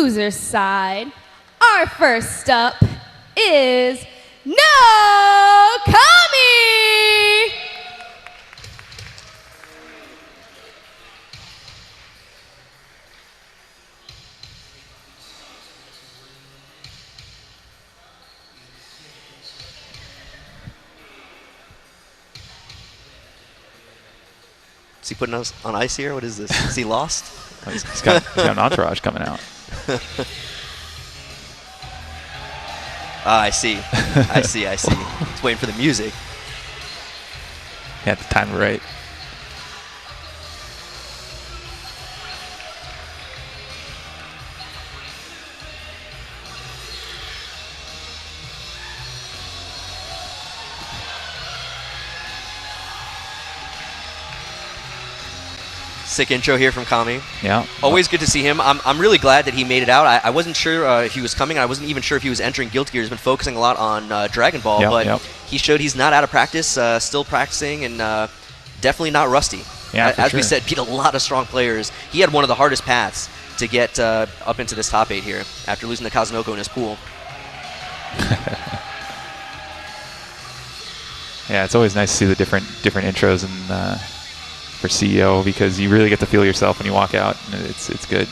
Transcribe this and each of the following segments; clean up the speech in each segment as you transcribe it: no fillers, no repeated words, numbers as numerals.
loser side, our first up is KNOWKAMI! Is he putting us on ice here? What is this? Is he lost? He's got an entourage coming out. I see. I see. It's waiting for the music. Yeah, the time right. Sick intro here from Kami. Yeah. Always good to see him. I'm really glad that he made it out. I wasn't sure if he was coming. I wasn't even sure if he was entering Guilty Gear. He's been focusing a lot on Dragon Ball, but he showed he's not out of practice, still practicing, and definitely not rusty. Yeah, As we said, beat a lot of strong players. He had one of the hardest paths to get up into this top 8 here after losing to Kazunoko in his pool. Yeah, it's always nice to see the different intros and for CEO, because you really get to feel yourself when you walk out, and it's good.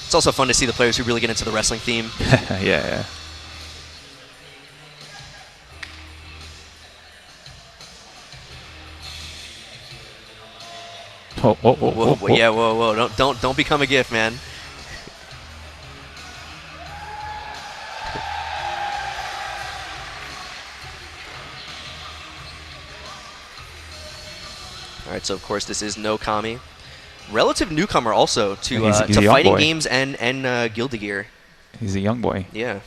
It's also fun to see the players who really get into the wrestling theme. Yeah. Whoa. Yeah, whoa. Don't become a GIF, man. All right, so of course this is KNOWKAMI. Relative newcomer also to he's a fighting boy. games and Guilty Gear. He's a young boy. Yeah.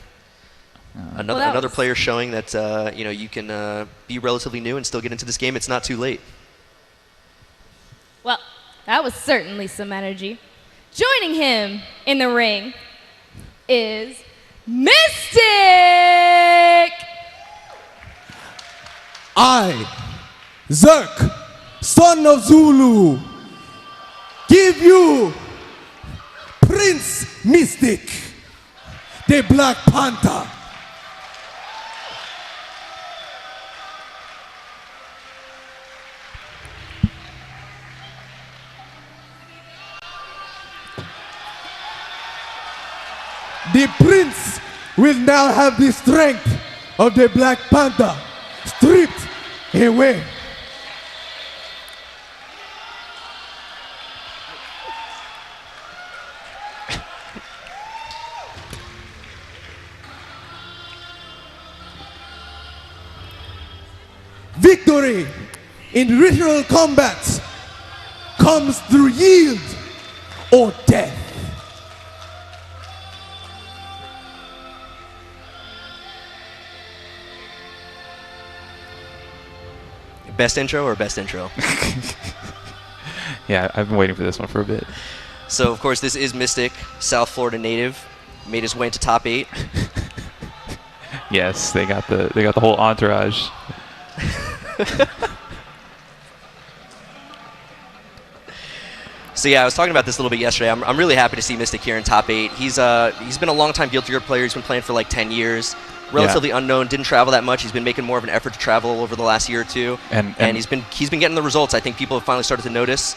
Another player showing that you can be relatively new and still get into this game. It's not too late. Well, that was certainly some energy. Joining him in the ring is Mystic! I, Zerk, son of Zulu, give you Prince Mystic, the Black Panther. The prince will now have the strength of the Black Panther stripped away. Victory in ritual combats comes through yield or death. Best intro or best intro? Yeah, I've been waiting for this one for a bit. So of course this is Mystic, South Florida native, made his way into top 8. Yes, they got the whole entourage. So yeah, I was talking about this a little bit yesterday. I'm really happy to see Mystic here in top 8. He's been a long-time Guilty Gear player. He's been playing for like 10 years. Relatively unknown, didn't travel that much. He's been making more of an effort to travel over the last year or two, and he's been getting the results. I think people have finally started to notice.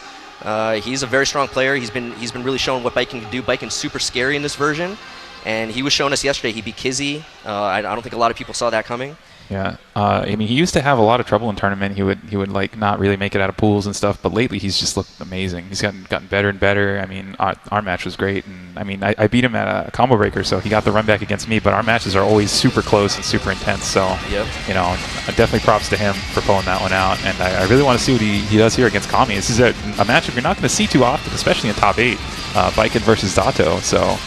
He's a very strong player. He's been really showing what Baiken can do. Baiken's super scary in this version, and he was showing us yesterday. He beat Kizzy. I don't think a lot of people saw that coming. Yeah, I mean, he used to have a lot of trouble in tournament. He would like not really make it out of pools and stuff. But lately, he's just looked amazing. He's gotten better and better. I mean, our match was great, and I mean, I beat him at a combo breaker, so he got the run back against me. But our matches are always super close and super intense. So, definitely props to him for pulling that one out. And I really want to see what he does here against Kami. This is a matchup you're not going to see too often, especially in top 8. Baiken versus Zato. So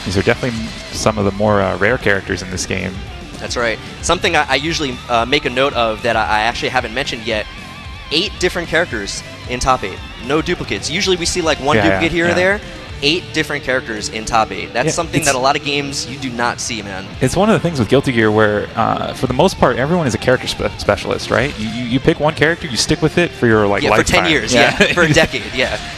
these are definitely some of the more rare characters in this game. That's right. Something I usually make a note of that I actually haven't mentioned yet. 8 different characters in top 8. No duplicates. Usually we see like one duplicate here or there. 8 different characters in top 8. That's something that a lot of games you do not see, man. It's one of the things with Guilty Gear where, for the most part, everyone is a character specialist, right? You pick one character, you stick with it for your lifetime. For 10 years, for a decade,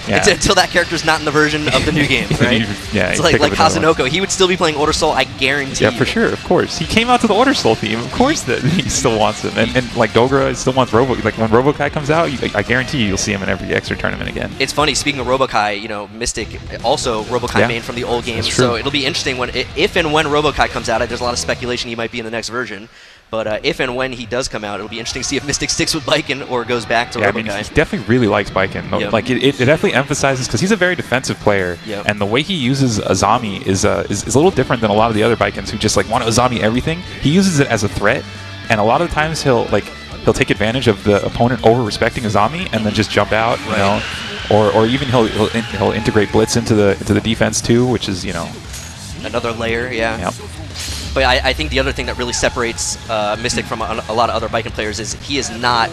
until that character's not in the version of the new game, right? It's like Kazunoko. He would still be playing Order Soul, I guarantee. Yeah, for sure, of course. He came out to the Order Soul theme. Of course that he still wants him. And like Dogra still wants Robo. Like when Robo-Kai comes out, I guarantee you'll see him in every extra tournament again. It's funny, speaking of Robo-Kai, Mystic also Robo-Kai main from the old games. So it'll be interesting if and when Robo-Kai comes out. There's a lot of speculation he might be in the next version. But if and when he does come out, it'll be interesting to see if Mystic sticks with Biken or goes back to Robo-Kai. I mean, he definitely really likes Biken. Like it definitely emphasizes, because he's a very defensive player, and the way he uses Azami is a little different than a lot of the other Bikens who just like want to Azami everything. He uses it as a threat, and a lot of the times he'll take advantage of the opponent over-respecting Azami and then just jump out, you know, or even he'll integrate Blitz into the defense too, which is another layer, Yep. But I think the other thing that really separates Mystic from a lot of other Biken players is he does not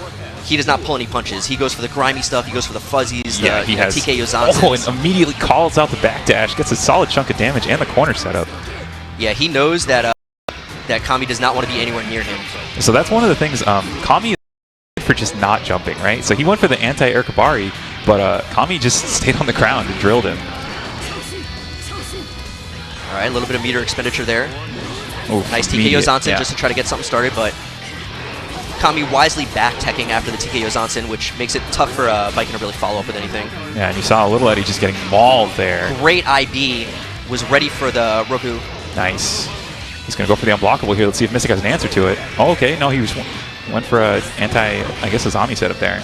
pull any punches. He goes for the grimy stuff. He goes for the fuzzies. He has TKO Zansen. And immediately calls out the backdash, gets a solid chunk of damage and the corner setup. Yeah, he knows that Kami does not want to be anywhere near him. So that's one of the things. Kami is for just not jumping, right? So he went for the anti-air Kabari, but Kami just stayed on the ground and drilled him. All right, a little bit of meter expenditure there. Ooh, nice TKO Zansen just to try to get something started, but Kami wisely back-teching after the TKO Zansen, which makes it tough for Biken to really follow up with anything. Yeah, and you saw Little Eddie just getting mauled there. Great IB, was ready for the Roku. Nice. He's going to go for the unblockable here. Let's see if Mystic has an answer to it. Oh, okay. No, he went for a Azami setup there.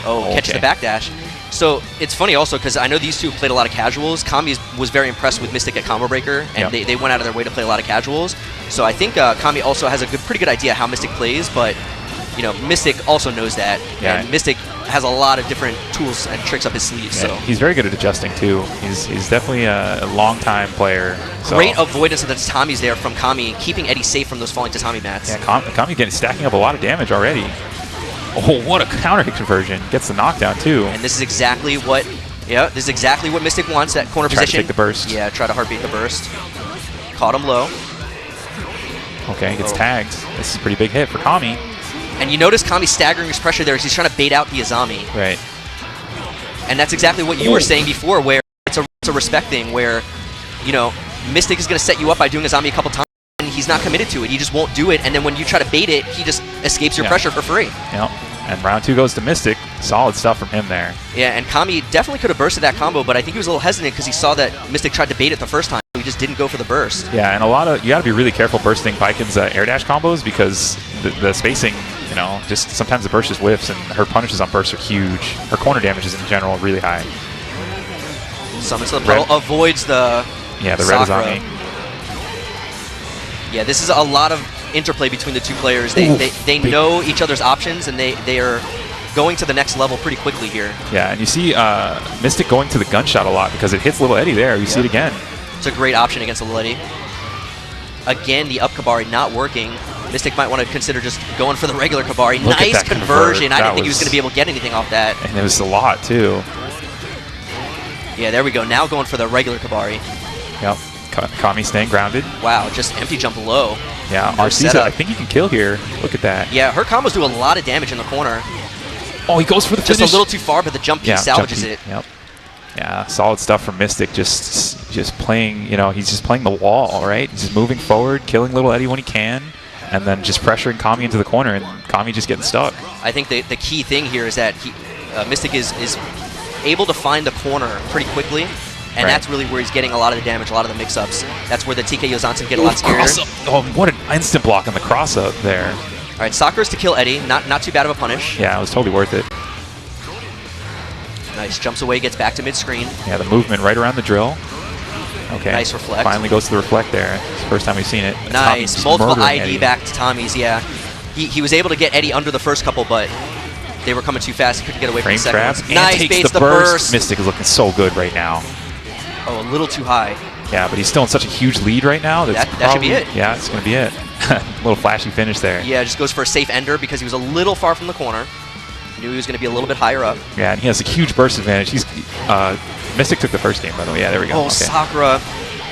Oh, catches the backdash. So it's funny also because I know these two played a lot of casuals. Kami was very impressed with Mystic at Combo Breaker, and they went out of their way to play a lot of casuals. So I think Kami also has a pretty good idea how Mystic plays, but Mystic also knows that, and Mystic has a lot of different tools and tricks up his sleeve. So he's very good at adjusting too. He's definitely a long-time player. So. Great avoidance of the tatamis there from Kami, keeping Eddie safe from those falling tatami mats. Yeah, Kami stacking up a lot of damage already. Oh, what a counter hit conversion. Gets the knockdown, too. And this is exactly what Mystic wants, that corner position. Try to take the burst. Yeah, try to heartbeat the burst. Caught him low. Okay, gets tagged. This is a pretty big hit for Kami. And you notice Kami staggering his pressure there as he's trying to bait out the Azami. Right. And that's exactly what you were saying before, where it's a respect thing, where, Mystic is going to set you up by doing Azami a couple times. He's not committed to it. He just won't do it. And then when you try to bait it, he just escapes your pressure for free. Yep. And round 2 goes to Mystic. Solid stuff from him there. Yeah, and Kami definitely could have bursted that combo, but I think he was a little hesitant because he saw that Mystic tried to bait it the first time. He just didn't go for the burst. Yeah, and you got to be really careful bursting Biken's air dash combos because the spacing, just sometimes the burst just whiffs, and her punishes on bursts are huge. Her corner damage is in general really high. Summons to the pedal, avoids the red Azami. Yeah, this is a lot of interplay between the two players. They know each other's options, and they are going to the next level pretty quickly here. Yeah, and you see Mystic going to the gunshot a lot because it hits Little Eddie there. You see it again. It's a great option against Little Eddie. Again, the up Kabari not working. Mystic might want to consider just going for the regular Kabari. Nice conversion. I didn't think he was going to be able to get anything off that. And it was a lot, too. Yeah, there we go. Now going for the regular Kabari. Yep. Kami staying grounded. Wow, just empty jump low. Yeah, Arcisa, I think he can kill here. Look at that. Yeah, her combos do a lot of damage in the corner. Oh, he goes for the finish. Just a little too far, but the jump peak salvages it. Yep. Yeah, solid stuff from Mystic. Just playing, he's just playing the wall, right? He's just moving forward, killing Little Eddie when he can, and then just pressuring Kami into the corner, and Kami just getting stuck. I think the key thing here is that Mystic is able to find the corner pretty quickly. And that's really where he's getting a lot of the damage, a lot of the mix-ups. That's where the TKO Zansen get a lot scarier. Oh, what an instant block on the cross-up there. All right, Sakura's to kill Eddie. Not too bad of a punish. Yeah, it was totally worth it. Nice. Jumps away, gets back to mid-screen. Yeah, the movement right around the drill. Okay. Nice reflect. Finally goes to the reflect there. It's the first time we've seen it. Nice. Multiple ID back to Tommy's, yeah. He was able to get Eddie under the first couple, but they were coming too fast. He couldn't get away from the second one. Nice, baits the burst. Mystic is looking so good right now. Oh, a little too high. Yeah, but he's still in such a huge lead right now. That should be it. Yeah, it's going to be it. Little flashy finish there. Yeah, just goes for a safe ender because he was a little far from the corner. Knew he was going to be a little bit higher up. Yeah, and he has a huge burst advantage. He's Mystic took the first game, by the way. Yeah, there we go. Oh, okay. Sakura.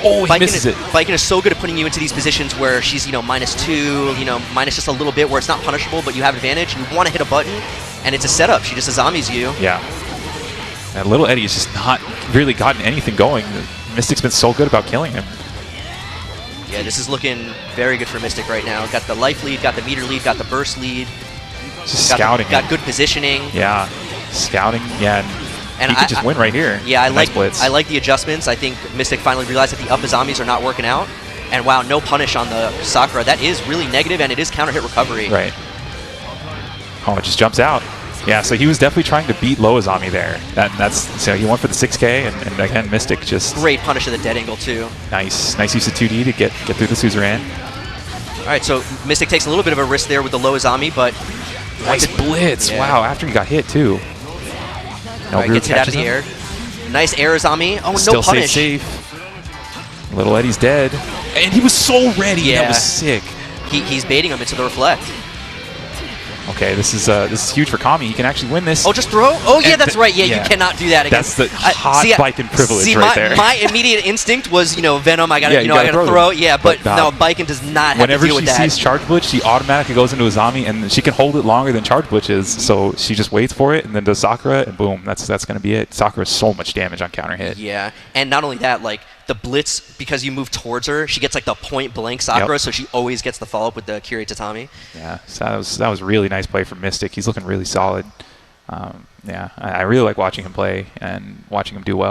Oh, he misses it. Baiken is so good at putting you into these positions where she's, -2, minus just a little bit, where it's not punishable, but you have advantage. You want to hit a button, and it's a setup. She just Azamis you. Yeah. And Little Eddie has just not really gotten anything going. Mystic's been so good about killing him. Yeah, this is looking very good for Mystic right now. Got the life lead, got the meter lead, got the burst lead. Just scouting. Got good positioning. Yeah, scouting. Yeah, and he could just win right here. Yeah, I like blitz. the adjustments. I think Mystic finally realized that the up Azamis are not working out. And wow, no punish on the Sakura. That is really negative, and it is counter hit recovery. Right. Oh, it just jumps out. Yeah, so he was definitely trying to beat low Azami there. So he went for the 6K, and again, Mystic just... Great punish of the dead angle, too. Nice use of 2D to get through the suzerain. All right, so Mystic takes a little bit of a risk there with the low Azami, but... Nice blitz. Yeah. Wow, after he got hit, too. No, right, gets hit out of the air. Nice air Azami. Oh, still no punish. Safe. Little Eddie's dead. And he was so ready. Yeah. That was sick. He's baiting him into the reflect. Okay, this is huge for Kami. He can actually win this. Oh, just throw? Oh, yeah, that's right. Yeah, you cannot do that against... That's the hot Baiken privilege right there. My immediate instinct was, Venom, I gotta throw. Yeah, but no, Baiken does not have to deal with that. Whenever she sees Charge Blitz, she automatically goes into Azami, and she can hold it longer than Charge Blitz is, so she just waits for it, and then does Sakura, and boom, that's going to be it. Sakura has so much damage on counter hit. Yeah, and not only that, the blitz, because you move towards her, she gets the point blank Sakura, so she always gets the follow up with the Kyrie Tatami. Yeah, so that was really nice play from Mystic. He's looking really solid. Yeah, I really like watching him play and watching him do well.